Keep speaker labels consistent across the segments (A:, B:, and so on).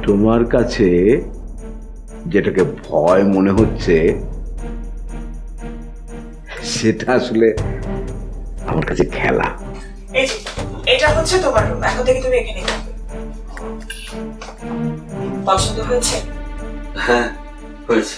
A: তোমার কাছে যেটাকে ভয় মনে হচ্ছে সেটা আসলে আমার কাছে খেলা।
B: এই যে এটা হচ্ছে তোমার রুম, এখন থেকে তুমি এখানেই থাকবে। পছন্দ হয়েছে?
C: হ্যাঁ হয়েছে।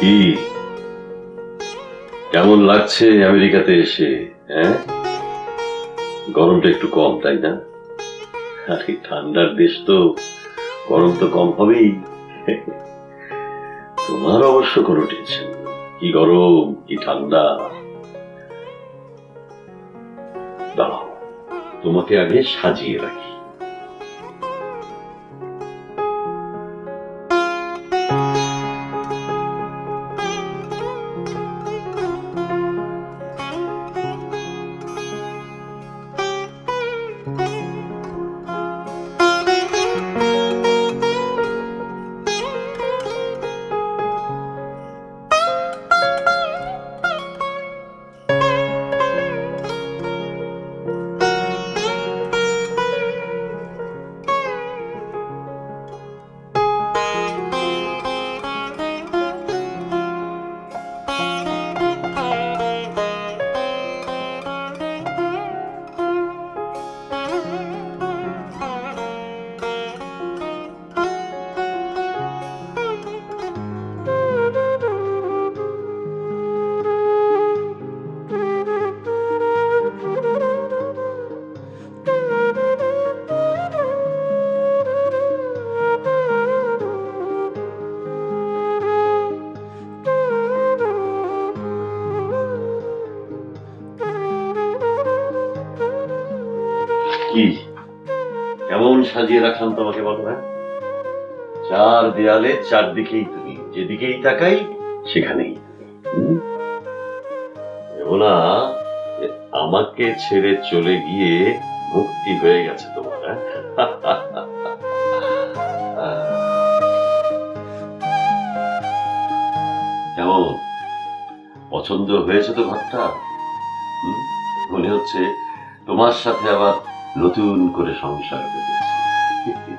D: কি কেমন লাগছে আমেরিকাতে এসে? হ্যাঁ, গরমটা একটু কম, তাই না? আরে ঠান্ডার দেশ তো, গরম তো কম হবেই। তোমার অবশ্য কোনো টেনশন নেই, কি গরম কি ঠান্ডা। দাঁড়াও, তোমাকে আগে সাজিয়ে রাখি। কি কেমন সাজিয়ে রাখলাম তোমাকে বলো? হ্যাঁ, চার দেয়ালে চারদিকেই তুমি, যেদিকেই তাকাই সেখানেই তুমি। ভেবো না যে আমাকে ছেড়ে চলে গিয়ে মুক্তি হয়ে গেছে তোমার। হ্যাঁ? কেমন পছন্দ হয়েছে তো ঘরটা? মনে হচ্ছে তোমার সাথে আবার নতুন করে সংসার করেছি।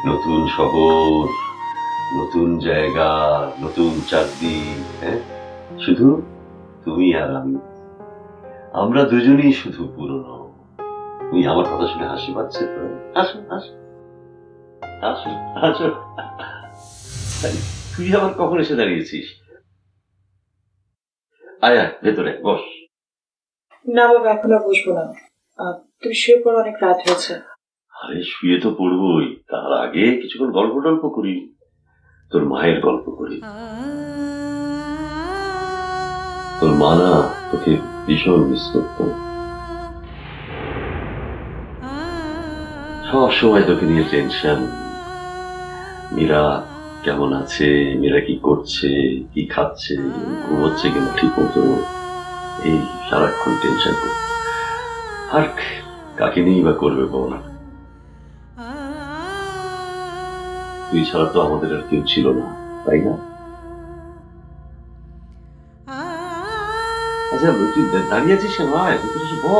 D: নতুন শহর, নতুন জায়গা, নতুন চারদিক। হ্যাঁ, শুধু তুমি আর আমি, আমরা দুজনেই শুধু পুরনো। তুমি আমার কথা শুনে হাসি পাচ্ছে তো? আসো আসো আসো আসো। তুই আবার কখন এসে দাঁড়িয়েছিস? আয় আয়, ভেতরে বস।
B: না বাবা, এখন আর বসবো না। তুমি শুয়ে পড়ো, অনেক রাত হয়েছে।
D: আরে শুয়ে তো পড়বই, তার আগে কিছুক্ষণ গল্প টল্প করি, তোর মায়ের গল্প করি। তোর মা না তোকে ভীষণ মিস করতো, সব সময় তোকে নিয়ে টেনশন। মীরা কেমন আছে, মীরা কি করছে, কি খাচ্ছে, ঘুমোচ্ছে কিনা ঠিক মতো, এই সারাক্ষণ টেনশন করতো। আর কাকে নিয়েই বা করবে বল? তুই ছাড়া তো আমাদের আর কেউ ছিল না, তাই না? আচ্ছা তুই দাঁড়িয়ে আছিস কেন? আয় ভিতরে এসে বস।